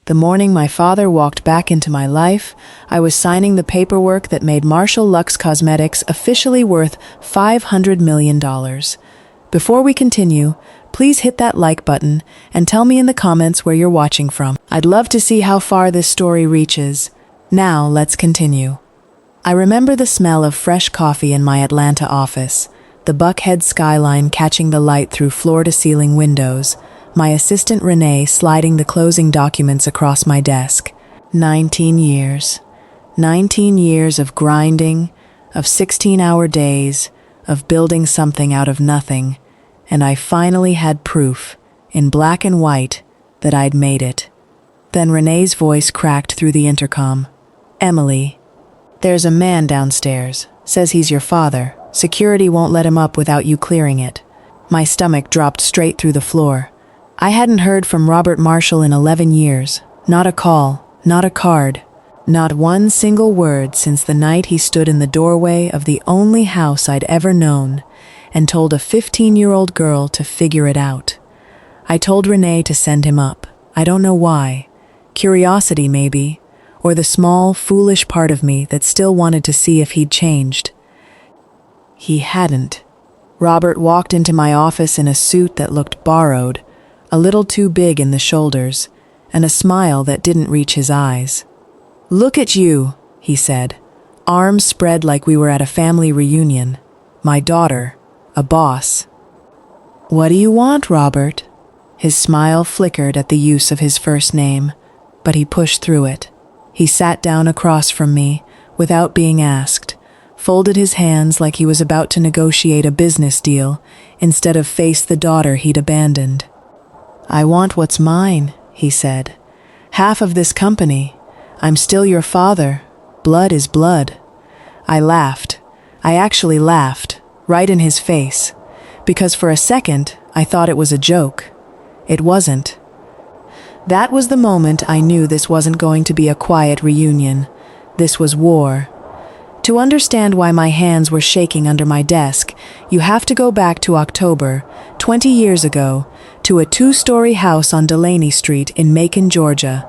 The morning my father walked back into my life, I was signing the paperwork that made Marshall Lux Cosmetics officially worth $500 million. Before we continue, please hit that like button and tell me in the comments where you're watching from. I'd love to see how far this story reaches. Now, let's continue. I remember the smell of fresh coffee in my Atlanta office, the Buckhead skyline catching the light through floor-to-ceiling windows, my assistant Renee sliding the closing documents across my desk. 19 years. 19 years of grinding, of 16-hour days, of building something out of nothing, and I finally had proof, in black and white, that I'd made it. Then Renee's voice cracked through the intercom. "Emily, there's a man downstairs. Says he's your father. Security won't let him up without you clearing it." My stomach dropped straight through the floor. I hadn't heard from Robert Marshall in 11 years. Not a call, not a card, not one single word since the night he stood in the doorway of the only house I'd ever known and told a 15-year-old girl to figure it out. I told Renee to send him up. I don't know why. Curiosity, maybe, or the small, foolish part of me that still wanted to see if he'd changed. He hadn't. Robert walked into my office in a suit that looked borrowed, a little too big in the shoulders, and a smile that didn't reach his eyes. "Look at you," he said, arms spread like we were at a family reunion. "My daughter, a boss." "What do you want, Robert?" His smile flickered at the use of his first name, but he pushed through it. He sat down across from me, without being asked, folded his hands like he was about to negotiate a business deal, instead of face the daughter he'd abandoned. "I want what's mine," he said. "Half of this company. I'm still your father. Blood is blood." I laughed. I actually laughed, right in his face, because for a second I thought it was a joke. It wasn't. That was the moment I knew this wasn't going to be a quiet reunion. This was war. To understand why my hands were shaking under my desk, you have to go back to October, 20 years ago, to a 2-story house on Delaney Street in Macon, Georgia.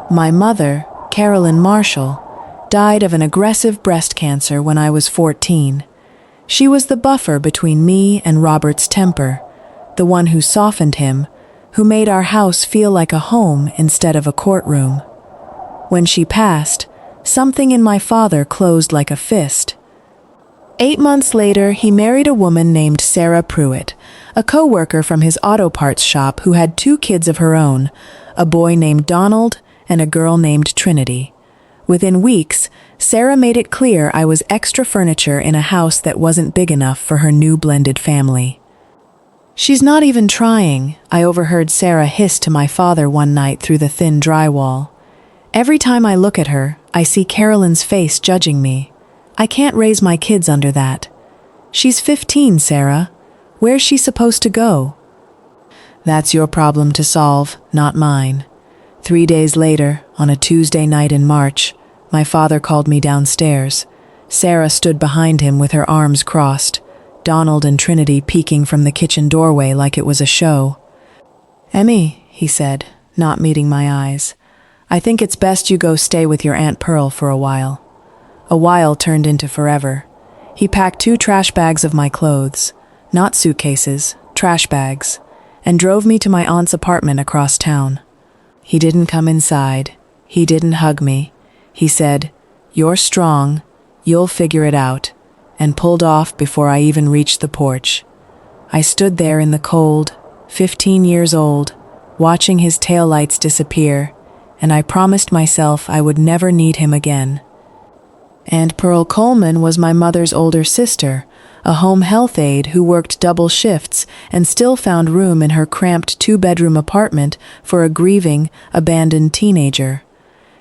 My mother, Carolyn Marshall, died of an aggressive breast cancer when I was 14. She was the buffer between me and Robert's temper, the one who softened him, who made our house feel like a home instead of a courtroom. When she passed, something in my father closed like a fist. 8 months later, he married a woman named Sarah Pruitt, a co-worker from his auto parts shop who had 2 kids of her own, a boy named Donald and a girl named Trinity. Within weeks, Sarah made it clear I was extra furniture in a house that wasn't big enough for her new blended family. "She's not even trying," I overheard Sarah hiss to my father one night through the thin drywall. "Every time I look at her, I see Carolyn's face judging me. I can't raise my kids under that. She's 15, Sarah. Where's she supposed to go?" "That's your problem to solve, not mine." 3 days later, on a Tuesday night in March, my father called me downstairs. Sarah stood behind him with her arms crossed, Donald and Trinity peeking from the kitchen doorway like it was a show. "Emmy," he said, not meeting my eyes, "I think it's best you go stay with your Aunt Pearl for a while." A while turned into forever. He packed 2 trash bags of my clothes, not suitcases, trash bags, and drove me to my aunt's apartment across town. He didn't come inside. He didn't hug me. He said, "You're strong. You'll figure it out," and pulled off before I even reached the porch. I stood there in the cold, 15 years old, watching his taillights disappear, and I promised myself I would never need him again. Aunt Pearl Coleman was my mother's older sister, a home health aide who worked double shifts and still found room in her cramped 2-bedroom apartment for a grieving, abandoned teenager.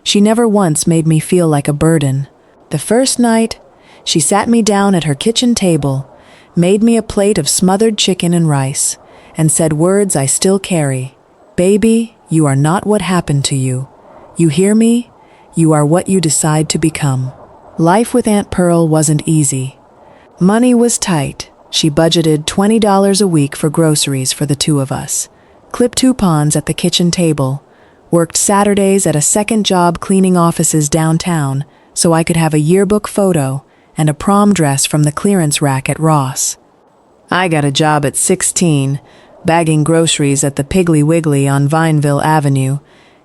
She never once made me feel like a burden. The first night, she sat me down at her kitchen table, made me a plate of smothered chicken and rice, and said words I still carry. "Baby, you are not what happened to you. You hear me? You are what you decide to become." Life with Aunt Pearl wasn't easy. Money was tight. She budgeted $20 a week for groceries for the 2 of us. Clip coupons at the kitchen table, worked Saturdays at a second job cleaning offices downtown so I could have a yearbook photo and a prom dress from the clearance rack at Ross. I got a job at 16, bagging groceries at the Piggly Wiggly on Vineville Avenue,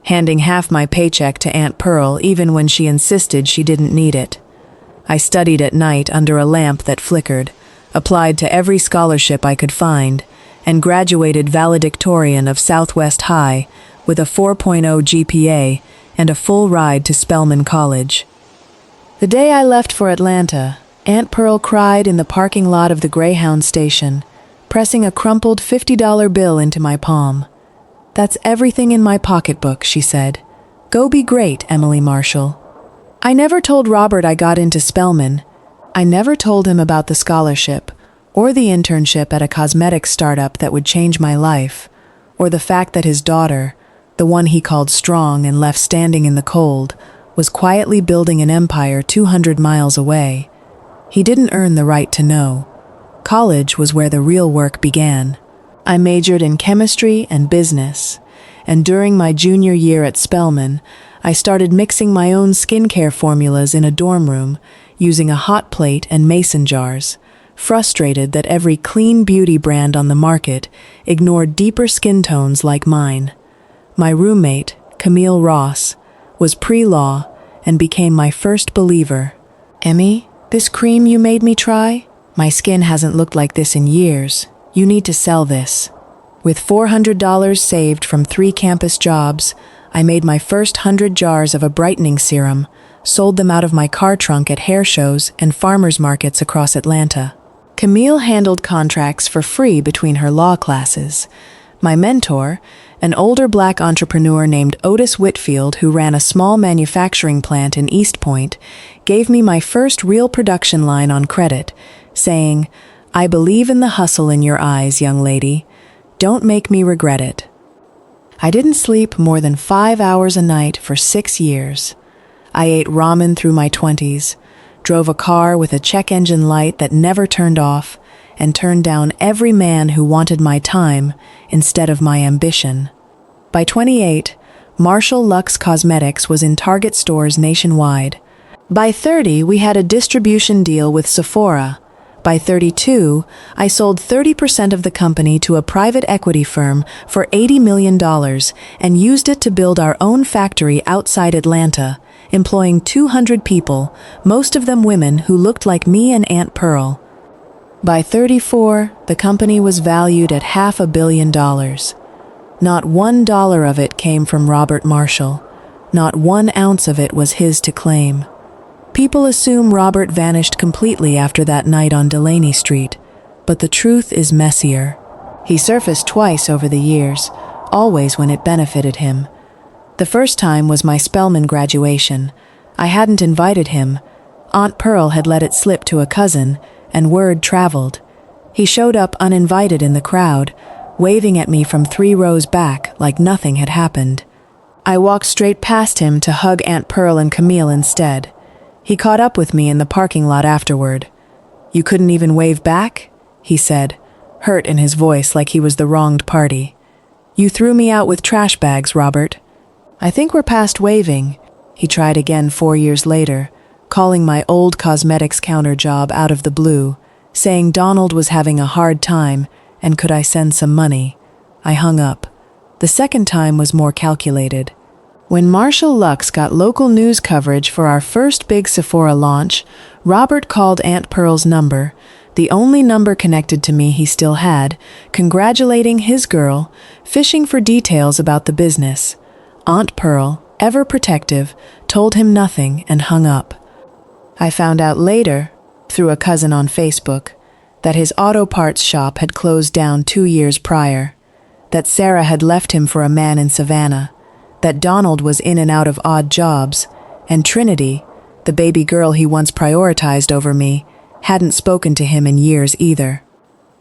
handing half my paycheck to Aunt Pearl even when she insisted she didn't need it. I studied at night under a lamp that flickered, applied to every scholarship I could find, and graduated valedictorian of Southwest High with a 4.0 GPA and a full ride to Spelman College. The day I left for Atlanta, Aunt Pearl cried in the parking lot of the Greyhound station, pressing a crumpled $50 bill into my palm. "That's everything in my pocketbook," she said. "Go be great, Emily Marshall." I never told Robert I got into Spelman. I never told him about the scholarship, or the internship at a cosmetics startup that would change my life, or the fact that his daughter, the one he called strong and left standing in the cold, was quietly building an empire 200 miles away. He didn't earn the right to know. College was where the real work began. I majored in chemistry and business, and during my junior year at Spelman, I started mixing my own skincare formulas in a dorm room, using a hot plate and mason jars, frustrated that every clean beauty brand on the market ignored deeper skin tones like mine. My roommate, Camille Ross, was pre-law and became my first believer. "Emmy, this cream you made me try? My skin hasn't looked like this in years. You need to sell this." With $400 saved from 3 campus jobs, I made my first 100 jars of a brightening serum, sold them out of my car trunk at hair shows and farmers markets across Atlanta. Camille handled contracts for free between her law classes. My mentor, an older black entrepreneur named Otis Whitfield who ran a small manufacturing plant in East Point, gave me my first real production line on credit, saying, "I believe in the hustle in your eyes, young lady. Don't make me regret it." I didn't sleep more than 5 hours a night for 6 years. I ate ramen through my 20s, drove a car with a check engine light that never turned off, and turned down every man who wanted my time instead of my ambition. By 28, Marshall Luxe Cosmetics was in Target stores nationwide. By 30, we had a distribution deal with Sephora. By 32, I sold 30% of the company to a private equity firm for $80 million and used it to build our own factory outside Atlanta, employing 200 people, most of them women who looked like me and Aunt Pearl. By 34, the company was valued at $500 million. Not $1 of it came from Robert Marshall. Not 1 ounce of it was his to claim. People assume Robert vanished completely after that night on Delaney Street, but the truth is messier. He surfaced twice over the years, always when it benefited him. The first time was my Spelman graduation. I hadn't invited him. Aunt Pearl had let it slip to a cousin, and word traveled. He showed up uninvited in the crowd, waving at me from 3 rows back like nothing had happened. I walked straight past him to hug Aunt Pearl and Camille instead. He caught up with me in the parking lot afterward. "You couldn't even wave back?" he said, hurt in his voice like he was the wronged party. "You threw me out with trash bags, Robert." "I think we're past waving." He tried again 4 years later, calling my old cosmetics counter job out of the blue, saying Donald was having a hard time and could I send some money. I hung up. The second time was more calculated. When Marshall Luxe got local news coverage for our first big Sephora launch, Robert called Aunt Pearl's number, the only number connected to me he still had, congratulating his girl, fishing for details about the business. Aunt Pearl, ever protective, told him nothing and hung up. I found out later, through a cousin on Facebook, that his auto parts shop had closed down 2 years prior, that Sarah had left him for a man in Savannah, that Donald was in and out of odd jobs, and Trinity, the baby girl he once prioritized over me, hadn't spoken to him in years either.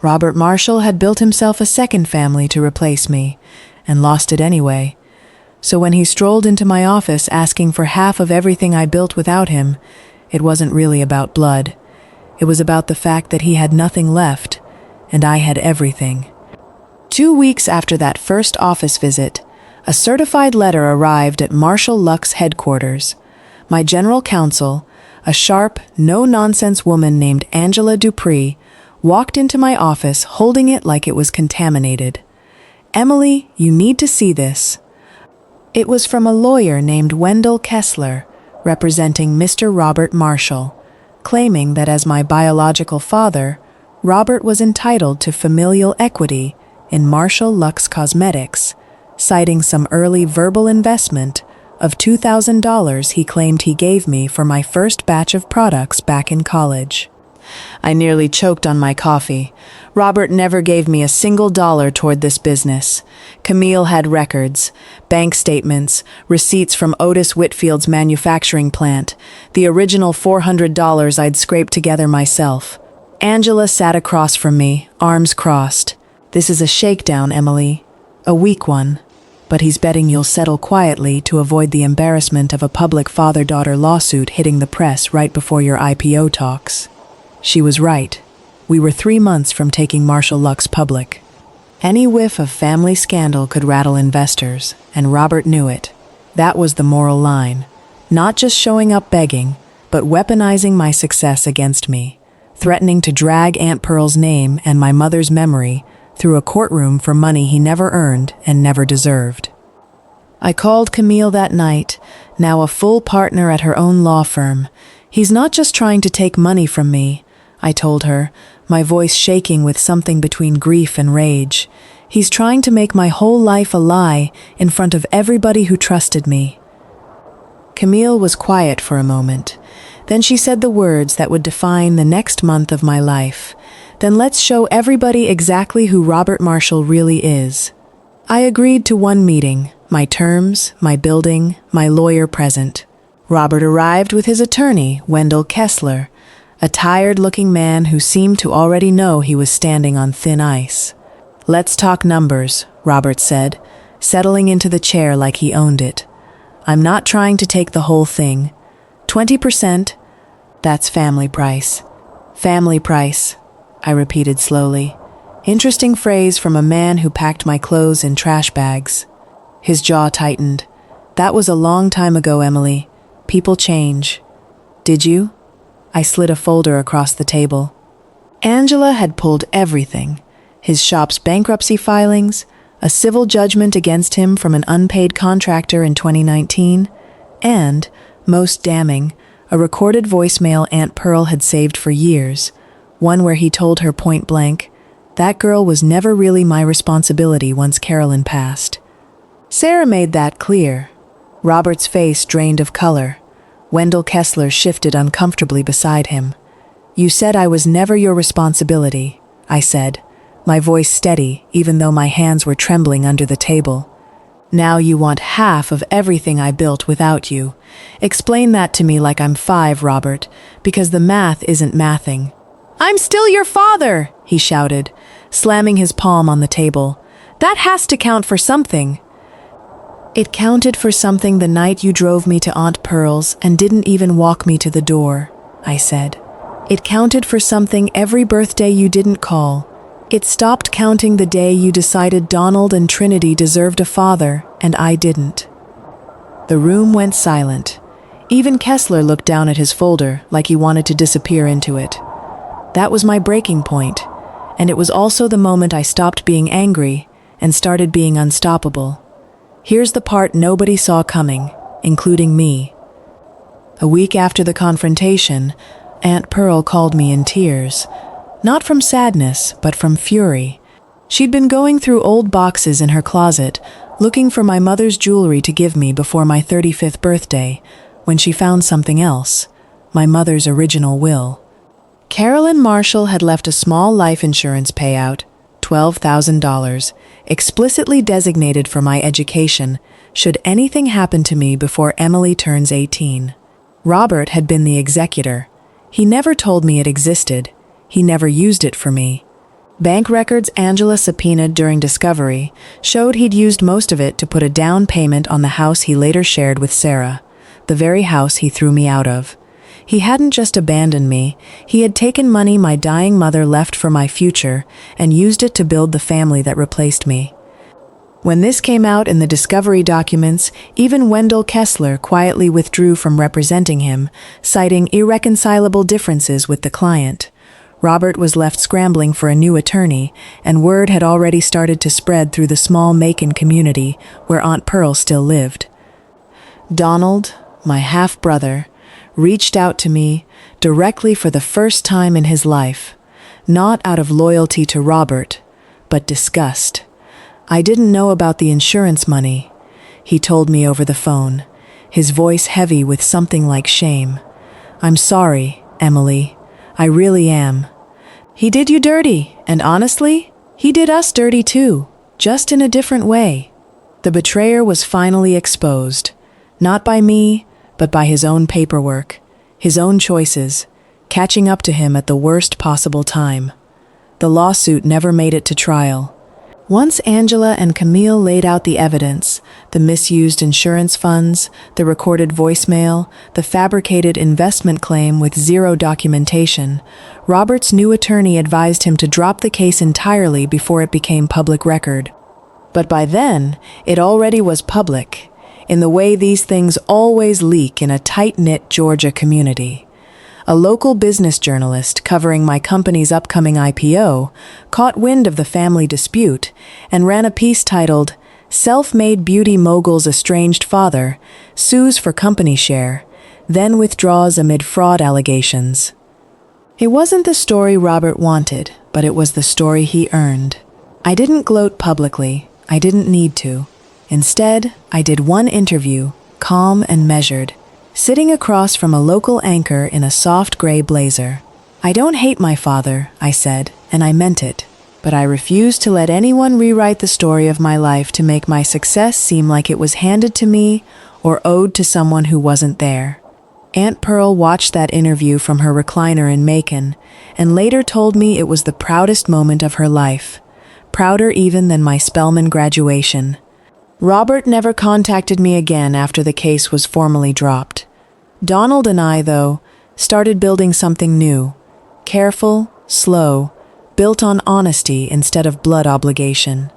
Robert Marshall had built himself a second family to replace me, and lost it anyway. So when he strolled into my office asking for half of everything I built without him, it wasn't really about blood. It was about the fact that he had nothing left, and I had everything. 2 weeks after that first office visit, A certified letter arrived at Marshall Luck's headquarters. My general counsel, a sharp, no-nonsense woman named Angela Dupree, walked into my office holding it like it was contaminated. "Emily, you need to see this." It was from a lawyer named Wendell Kessler, representing Mr. Robert Marshall, claiming that as my biological father, Robert was entitled to familial equity in Marshall Luck's Cosmetics, citing some early verbal investment of $2,000 he claimed he gave me for my first batch of products back in college. I nearly choked on my coffee. Robert never gave me a single dollar toward this business. Camille had records, bank statements, receipts from Otis Whitfield's manufacturing plant, the original $400 I'd scraped together myself. Angela sat across from me, arms crossed. "This is a shakedown, Emily. A weak one. But he's betting you'll settle quietly to avoid the embarrassment of a public father-daughter lawsuit hitting the press right before your IPO talks." She was right. We were 3 months from taking Marshall Luck's public. Any whiff of family scandal could rattle investors, and Robert knew it. That was the moral line. Not just showing up begging, but weaponizing my success against me, threatening to drag Aunt Pearl's name and my mother's memory through a courtroom for money he never earned and never deserved. I called Camille that night, now a full partner at her own law firm. "He's not just trying to take money from me," I told her, my voice shaking with something between grief and rage. "He's trying to make my whole life a lie in front of everybody who trusted me." Camille was quiet for a moment. Then she said the words that would define the next month of my life. "Then let's show everybody exactly who Robert Marshall really is." I agreed to one meeting, my terms, my building, my lawyer present. Robert arrived with his attorney, Wendell Kessler, a tired-looking man who seemed to already know he was standing on thin ice. "Let's talk numbers," Robert said, settling into the chair like he owned it. "I'm not trying to take the whole thing. 20%, that's family price." "Family price," I repeated slowly. Interesting phrase from a man who packed my clothes in trash bags. His jaw tightened. "That was a long time ago, Emily. People change." "Did you?" I slid a folder across the table. Angela had pulled everything. His shop's bankruptcy filings, a civil judgment against him from an unpaid contractor in 2019, and, most damning, a recorded voicemail Aunt Pearl had saved for years, one where he told her point blank, "That girl was never really my responsibility once Carolyn passed." Sarah made that clear. Robert's face drained of color. Wendell Kessler shifted uncomfortably beside him. "You said I was never your responsibility," I said, my voice steady even though my hands were trembling under the table. "Now you want half of everything I built without you. Explain that to me like I'm 5, Robert, because the math isn't mathing." "I'm still your father," he shouted, slamming his palm on the table. "That has to count for something." "It counted for something the night you drove me to Aunt Pearl's and didn't even walk me to the door," I said. "It counted for something every birthday you didn't call. It stopped counting the day you decided Donald and Trinity deserved a father, and I didn't." The room went silent. Even Kessler looked down at his folder like he wanted to disappear into it. That was my breaking point, and it was also the moment I stopped being angry and started being unstoppable. Here's the part nobody saw coming, including me. A week after the confrontation, Aunt Pearl called me in tears. Not from sadness, but from fury. She'd been going through old boxes in her closet, looking for my mother's jewelry to give me before my 35th birthday, when she found something else, my mother's original will. Carolyn Marshall had left a small life insurance payout, $12,000, explicitly designated for my education, should anything happen to me before Emily turns 18. Robert had been the executor. He never told me it existed. He never used it for me. Bank records Angela subpoenaed during discovery showed he'd used most of it to put a down payment on the house he later shared with Sarah, the very house he threw me out of. He hadn't just abandoned me, he had taken money my dying mother left for my future and used it to build the family that replaced me. When this came out in the discovery documents, even Wendell Kessler quietly withdrew from representing him, citing irreconcilable differences with the client. Robert was left scrambling for a new attorney, and word had already started to spread through the small Macon community where Aunt Pearl still lived. Donald, my half-brother, reached out to me directly for the first time in his life, not out of loyalty to Robert, but disgust. I didn't know about the insurance money, he told me over the phone, his voice heavy with something like shame. I'm sorry, Emily. I really am. He did you dirty, and honestly, he did us dirty too, just in a different way. The betrayer was finally exposed, not by me, but by his own paperwork, his own choices, catching up to him at the worst possible time. The lawsuit never made it to trial. Once Angela and Camille laid out the evidence, the misused insurance funds, the recorded voicemail, the fabricated investment claim with zero documentation, Robert's new attorney advised him to drop the case entirely before it became public record. But by then, it already was public, in the way these things always leak in a tight-knit Georgia community. A local business journalist covering my company's upcoming IPO caught wind of the family dispute and ran a piece titled, "Self-Made Beauty Mogul's Estranged Father Sues for Company Share, Then Withdraws Amid Fraud Allegations." It wasn't the story Robert wanted, but it was the story he earned. I didn't gloat publicly. I didn't need to. Instead, I did one interview, calm and measured, sitting across from a local anchor in a soft gray blazer. I don't hate my father, I said, and I meant it, but I refuse to let anyone rewrite the story of my life to make my success seem like it was handed to me or owed to someone who wasn't there. Aunt Pearl watched that interview from her recliner in Macon and later told me it was the proudest moment of her life, prouder even than my Spelman graduation. Robert never contacted me again after the case was formally dropped. Donald and I, though, started building something new. Careful, slow, built on honesty instead of blood obligation.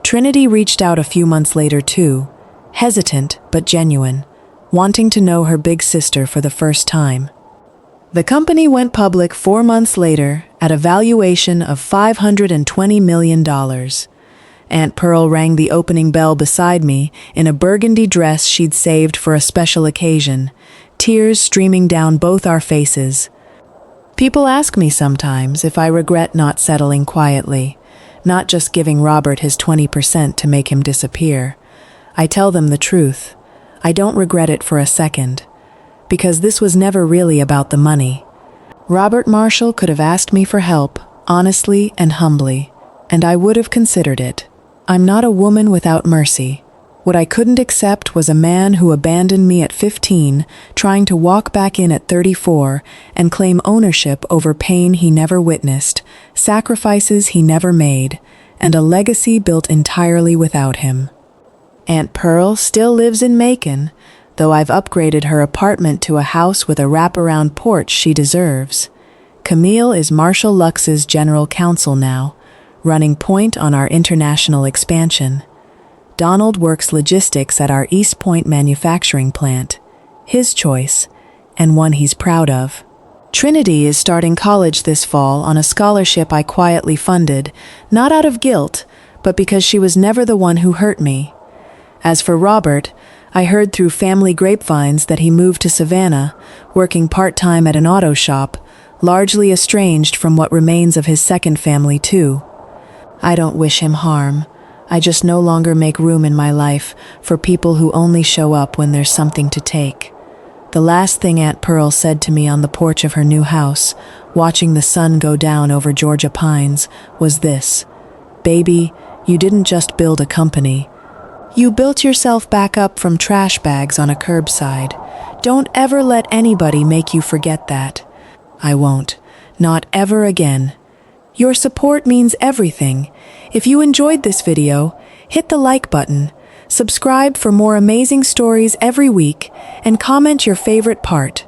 Trinity reached out a few months later too, hesitant but genuine, wanting to know her big sister for the first time. The company went public 4 months later at a valuation of $520 million. Aunt Pearl rang the opening bell beside me in a burgundy dress she'd saved for a special occasion, tears streaming down both our faces. People ask me sometimes if I regret not settling quietly, not just giving Robert his 20% to make him disappear. I tell them the truth. I don't regret it for a second, because this was never really about the money. Robert Marshall could have asked me for help, honestly and humbly, and I would have considered it. I'm not a woman without mercy. What I couldn't accept was a man who abandoned me at 15, trying to walk back in at 34 and claim ownership over pain he never witnessed, sacrifices he never made, and a legacy built entirely without him. Aunt Pearl still lives in Macon, though I've upgraded her apartment to a house with a wraparound porch she deserves. Camille is Marshall Lux's general counsel now, running point on our international expansion. Donald works logistics at our East Point manufacturing plant, his choice, and one he's proud of. Trinity is starting college this fall on a scholarship I quietly funded, not out of guilt, but because she was never the one who hurt me. As for Robert, I heard through family grapevines that he moved to Savannah, working part-time at an auto shop, largely estranged from what remains of his second family too. I don't wish him harm. I just no longer make room in my life for people who only show up when there's something to take. The last thing Aunt Pearl said to me on the porch of her new house, watching the sun go down over Georgia pines, was this: "Baby, you didn't just build a company. You built yourself back up from trash bags on a curbside. Don't ever let anybody make you forget that." I won't. Not ever again. Your support means everything. If you enjoyed this video, hit the like button, subscribe for more amazing stories every week, and comment your favorite part.